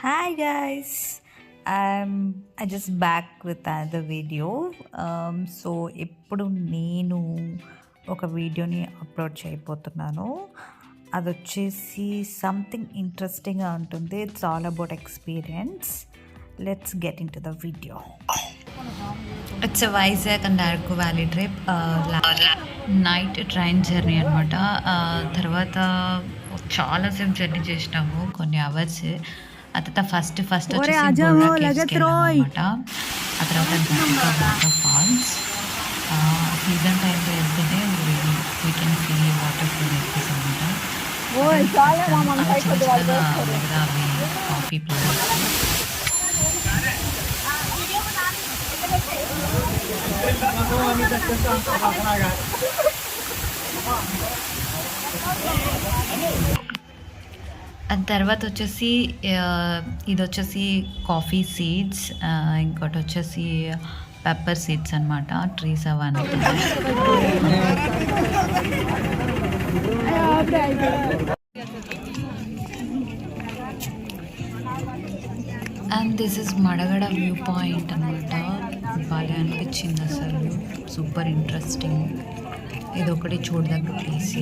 Hi guys, I just back with another video. So ఇప్పుడు నేను ఒక వీడియోని అప్లోడ్ చేయబోతున్నాను. అది వచ్చేసి సంథింగ్ ఇంట్రెస్టింగ్గా ఉంటుంది. It's all about experience. Let's get in to the video. It's Vizag and Araku valley trip. Night train journey అనమాట. తర్వాత చాలాసేపు జర్నీ చేసినాము, కొన్ని అవర్స్. ఆ తర్వాత ఫస్ట్ వచ్చేసి అనమాట. ఆ తర్వాత వాటర్ ఫాల్స్. సీజన్ టైంలో వెళ్తేనే we can see waterfall ఎక్కువ అనమాట. అవి కాఫీ ప్లాంట్స్. అది తర్వాత వచ్చేసి ఇది వచ్చేసి కాఫీ సీడ్స్, ఇంకోటి వచ్చేసి పెప్పర్ సీడ్స్ అనమాట. ట్రీస్ అవన్నీ. And this is Madagada view point అనమాట. బాగా అనిపించింది అసలు, సూపర్ ఇంట్రెస్టింగ్. ఇది ఒకటి చూడదగ్గ ప్లేస్.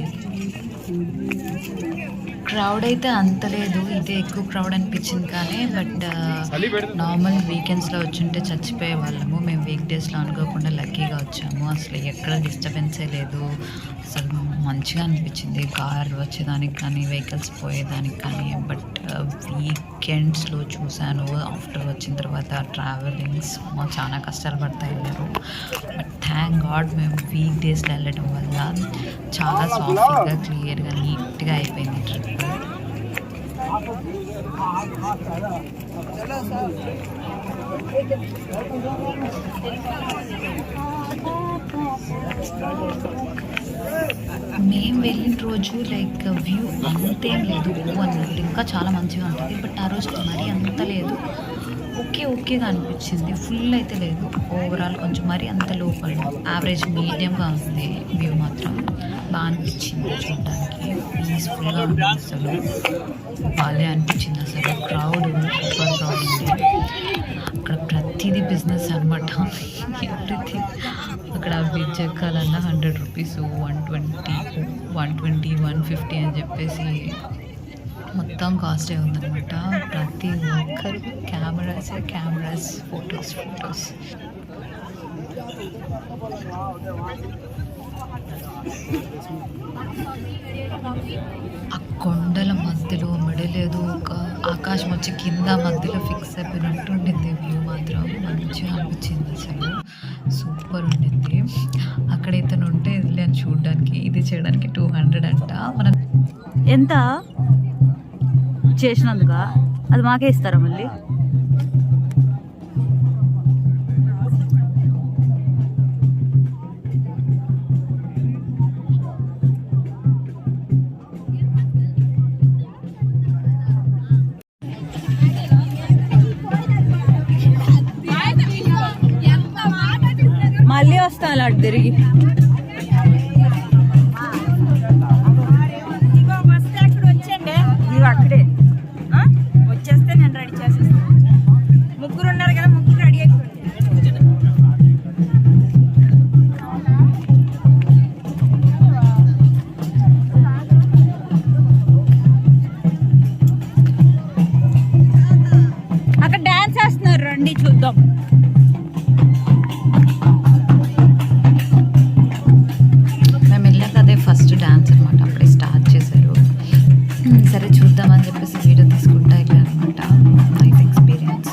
క్రౌడ్ అయితే అంత లేదు, ఇదే ఎక్కువ క్రౌడ్ అనిపించింది. కానీ బట్ నార్మల్ వీకెండ్స్లో వచ్చుంటే చచ్చిపోయే వాళ్ళము. మేము వీక్ డేస్లో అనుకోకుండా లక్కీగా వచ్చాము. అసలు ఎక్కడ డిస్టర్బెన్సే లేదు. అసలు మంచిగా అనిపించింది కార్ వచ్చేదానికి కానీ, వెహికల్స్ పోయేదానికి కానీ. బట్ వీకెండ్స్లో చూశాను, ఆఫ్టర్ వచ్చిన తర్వాత ట్రావెలింగ్స్ చాలా కష్టాలు పడతాయి వెళ్ళారు. బట్ థ్యాంక్ గాడ్ మేము వీక్ డేస్లో వెళ్ళడం వల్ల చాలా సాఫ్ట్గా, క్లియర్గా, నీట్గా అయిపోయింది ట్రిప్. మేము వెళ్ళిన రోజు లైక్ వ్యూ అంతేం లేదు అన్నట్టు, ఇంకా చాలా మంచిగా ఉంటుంది. బట్ ఆ రోజు మరీ అంత లేదు, ఓకేగా అనిపించింది. ఫుల్ అయితే లేదు, ఓవరాల్ కొంచెం మరీ అంత లోపల యావరేజ్ మీడియంగా ఉంది. వ్యూ మాత్రం బాగా అనిపించింది చూడడానికి, పీస్ఫుల్గా ఉంది. అసలు బాగా అనిపించింది. అసలు క్రౌడ్ సూపర్ క్రౌడ్ ఉంది అక్కడ. ప్రతిదీ బిజినెస్ అనమాట, ఎవ్రీథింగ్. అక్కడ బ్రిడ్జ్ ఎక్కాలన్నా 100 రూపీస్, 120, 150 అని చెప్పేసి మొత్తం కాస్టే ఉందన్నమాట. ప్రతి ఒక్కరు కెమెరాస్, ఫొటోస్. ఆ కొండల మధ్యలో మిడలేదు, ఒక ఆకాశం వచ్చి కింద మధ్యలో ఫిక్స్ అయిపోయినట్టు ఉండింది. వ్యూ మాత్రం మంచిగా అనిపించింది. అసలు సూపర్ ఉండింది. అక్కడ ఇతను ఉంటే వెళ్ళాను చూడడానికి. ఇది చేయడానికి 200 అంట. మనం ఎంత చేసినందుక అది మాకే ఇస్తారా మళ్ళీ? మళ్ళీ వస్తా అలా తిరిగి. అక్కడే వచ్చేస్తే నేను రెడీ చేసేస్తాను. ముగ్గురు ఉన్నారు కదా, ముగ్గురు రెడీ అయిపోయింది. అక్కడ డాన్స్ వేస్తున్నారు, రండి చూద్దాం. మేము వెళ్ళాక అదే ఫస్ట్ డాన్స్ అనమాట, అప్పుడే స్టార్ట్ చేశారు. సరే చూద్దామని చెప్పేసి వీడియో తీసుకుంటా ఇలా అనమాట. Nice experience.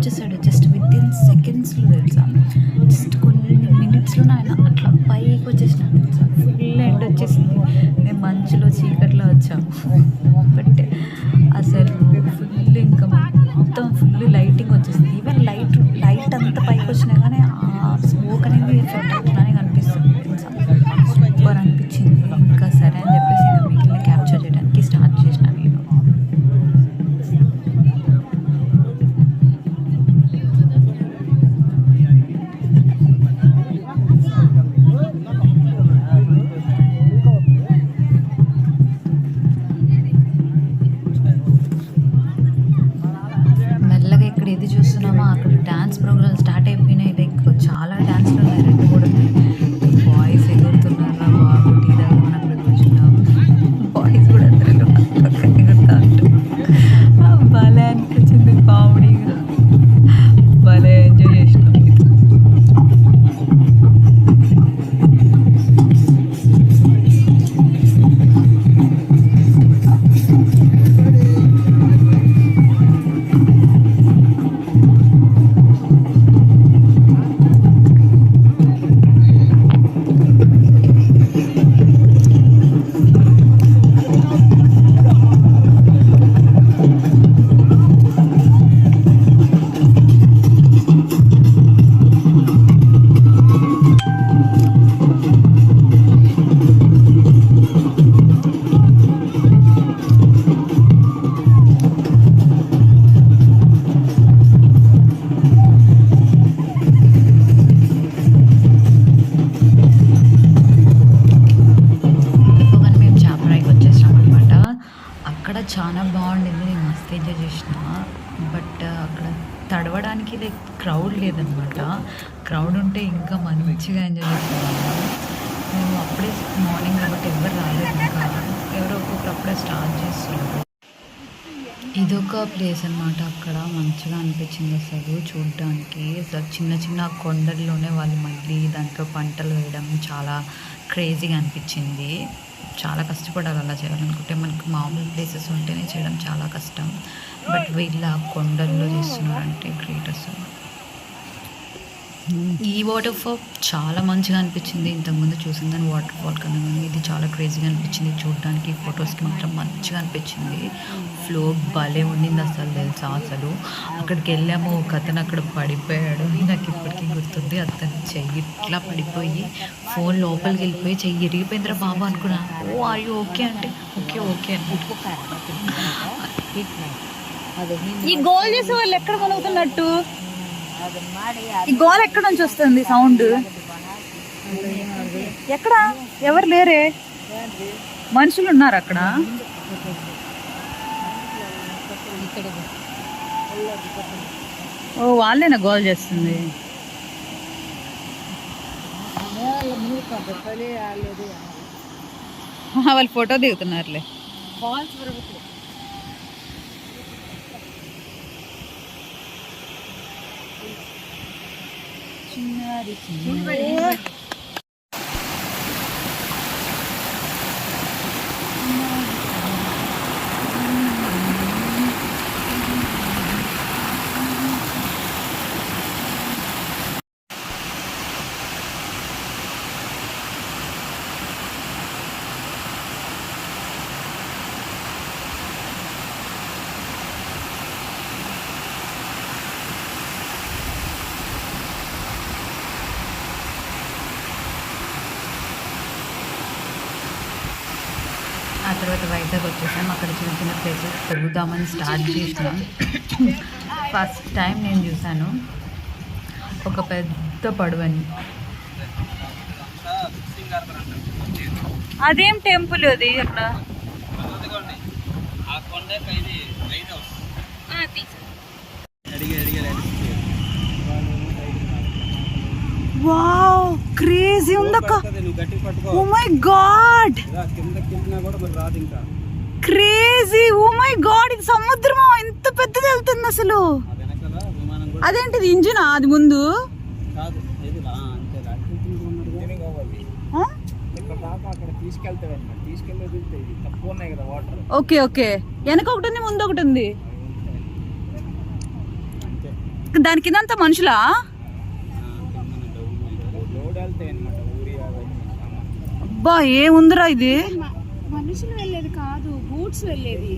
వచ్చేసాడు జస్ట్ విత్ ఇన్ సెకండ్స్లో తెలుసా, జస్ట్ కొన్ని మినిట్స్లో ఆయన అట్లా పైకి వచ్చేసినాడు తెలుసా. ఫుల్ ఎండ్ వచ్చేసింది, మేము మంచులో చీకట్లో వచ్చాము. బట్ అసలు ఫుల్ ఇంకా మొత్తం ఫుల్ లైటింగ్ వచ్చేసింది. ఈవెన్ లైట్ అంతా పైకి వచ్చినా కానీ ఆ స్మోక్ అనేది ఎఫెక్ట్ అట్లానే కనిపిస్తుంది తెలుసా. సూపర్ అనిపించింది. ఇంకా సరే అని చెప్పేసి ఇంకా మిగిలిన క్యాప్చర్ చేయడానికి స్టార్ట్ చేసిన నేను. మెల్లగా ఇక్కడ ఏది చూస్తున్నామో అక్కడ డ్యాన్స్ ప్రోగ్రామ్ స్టార్ట్ అయిపోయినాయి. లైక్ చాలా డ్యాన్స్లు ఉన్నాయి, 2 కూడా ఉన్నాయి. బాయ్స్ ఎగురుతున్నారా బాబు, టీ తాగమని అక్కడ కూర్చున్నాం. బాయ్స్ కూడా అందరూ ఎగురుతా ఉంటారు. భలే అనిపించింది, కామెడీగా భలే ఎంజాయ్ చేసినాం. చాలా బాగుండింది, నేను మస్తు ఎంజాయ్ చేసిన. బట్ అక్కడ తడవడానికి లైక్ క్రౌడ్ లేదనమాట. క్రౌడ్ ఉంటే ఇంకా మంచిగా ఎంజాయ్ చేస్తున్నాను. మేము అప్పుడే మార్నింగ్ కాబట్టి ఎవరు రాలేదు, ఇంకా ఎవరో ఒక్కొక్కరు స్టార్ట్ చేస్తున్నారు. ఇదొక ప్లేస్ అనమాట, అక్కడ మంచిగా అనిపించింది అసలు చూడడానికి. అసలు చిన్న చిన్న కొండల్లోనే వాళ్ళు మళ్ళీ దాంట్లో పంటలు వేయడం చాలా క్రేజీగా అనిపించింది. చాలా కష్టపడాలి అలా చేయాలనుకుంటే. మనకు మామూలు ప్లేసెస్ ఉంటేనే చేయడం చాలా కష్టం, బట్ వీళ్ళ కొండల్లో చేస్తున్నారంటే గ్రేట్ అసలు. ఈ వాటర్ ఫాల్ చాలా మంచిగా అనిపించింది. ఇంతకుముందు చూసిన దాని వాటర్ ఫాల్ కన్నా కానీ ఇది చాలా క్రేజీగా అనిపించింది చూడడానికి. ఫొటోస్కి మాత్రం మంచిగా అనిపించింది. ఫ్లో భలే ఉండింది అసలు తెలుసా. అసలు అక్కడికి వెళ్ళాము, ఒక అతను అక్కడ పడిపోయాడు, నాకు ఇప్పటికీ గుర్తుంది. అతను చెయ్యి ఇట్లా పడిపోయి ఫోన్ లోపలికి వెళ్ళిపోయి చెయ్యి ఇరిగిపోయిందిరా బాబా అనుకున్నా. ఓ ఆర్ యూ ఓకే అంటే ఓకే ఓకే ఈ గోల్ చేసే వాళ్ళు ఎక్కడ కొనుగుతున్నట్టు, ఈ గోల్ ఎక్కడ నుంచి వస్తుంది సౌండ్? ఎక్కడ ఎవరు లేరే, మనుషులు ఉన్నారు అక్కడ. ఓ వాళ్ళేనా గోల్ చేస్తుంది? వాళ్ళు ఫోటో దిగుతున్నారులే. ఆ తర్వాత వైజాగ్ వచ్చేసాం. అక్కడ చిన్న చిన్న ప్లేసెస్ తిరుగుదామని స్టార్ట్ చేసినాం. ఫస్ట్ టైం నేను చూశాను ఒక పెద్ద పడవని. అదేం టెంపుల్ అది అక్కడ? వావ్ క్రేజీ ఉందక్క. Oh my god crazy, oh my god ఇది సముద్రమా? ఎంత పెద్దది వెళ్తుంది అసలు. అదేంటిది ఇంజినా అది ముందు? ఓకే ఓకే, వెనక ఒకటి ఉంది ముందు ఒకటి ఉంది. దాని కింద అంతా మనుషులా? అబ్బా ఏముందిరా ఇది. మనుషులు వెళ్ళేది కాదు, గూడ్స్ వెళ్ళేది,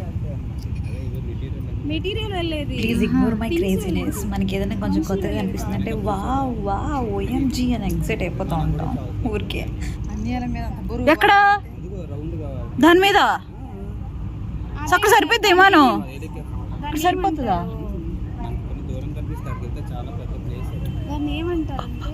మెటీరియల్ వెళ్ళేది. Please ignore my craziness. మనకి ఏదైనా కొంచెం కొత్తగా అనిపిస్తుంది అంటే వా ఓఎంజీ అని ఎగ్జైట్ అయిపోతూ ఉంటాం ఊరికే. ఎక్కడ దాని మీద అక్కడ సరిపోద్ది విమానం? అక్కడ సరిపోతుందా? దాన్ని ఏమంటారంటే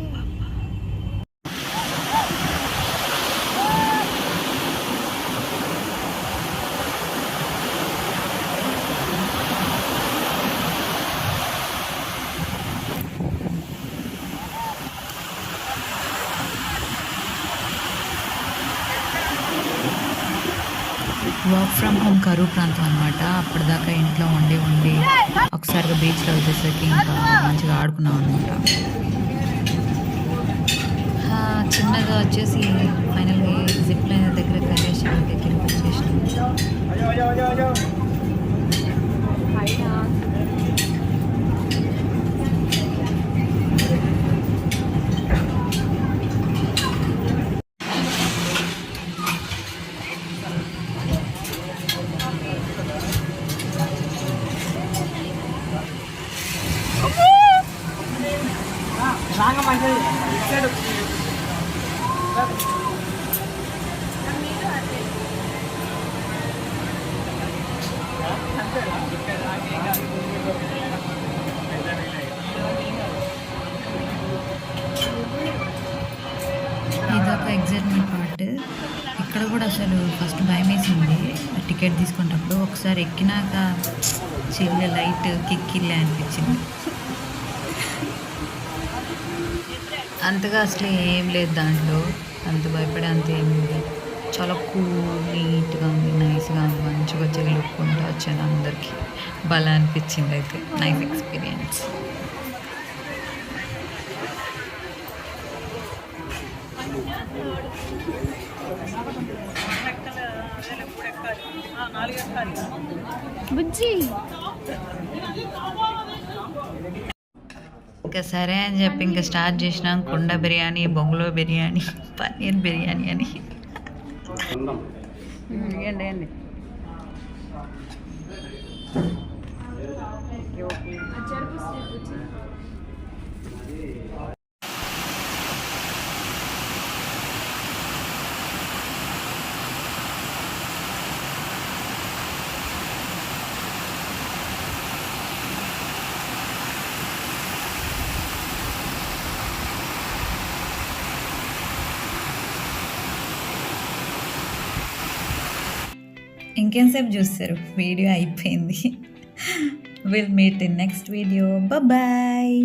వర్క్ ఫ్రమ్ హోమ్ కరువు ప్రాంతం అనమాట. అప్పటిదాకా ఇంట్లో వండి ఒకసారిగా బీచ్లో వచ్చేసరికి ఇంకా మంచిగా ఆడుకున్నాం అనమాట. చిన్నగా వచ్చేసి ఫైనల్గా జిప్ లైన్ దగ్గర వెళ్ళేసి దగ్గరికి వచ్చేసినాం. ఇదొక ఎగ్జైట్మెంట్ పార్ట్. ఇక్కడ కూడా అసలు ఫస్ట్ భయం వేసింది టికెట్ తీసుకునేటప్పుడు. ఒకసారి ఎక్కినాక చిల్ల లైట్ కిక్కిల్లే అనిపించింది. అంతగా అసలు ఏం లేదు దాంట్లో, అంత భయపడే అంత ఏం లేదు. చాలా కూల్, నీట్గా ఉంది, నైస్గా ఉంది, మంచిగా వచ్చి లుక్ ఉంటూ వచ్చాను. అందరికీ భలే అనిపించింది. అయితే నైస్ ఎక్స్పీరియన్స్. బుజ్జి ఇంకా సరే అని చెప్పి ఇంకా స్టార్ట్ చేసినాం. కుండ బిర్యానీ, బొంగులో బిర్యానీ, పన్నీర్ బిర్యానీ అని. ఏండి ఇంకేంసేపు చూస్తారు, వీడియో అయిపోయింది. Will meet in next video. Bye.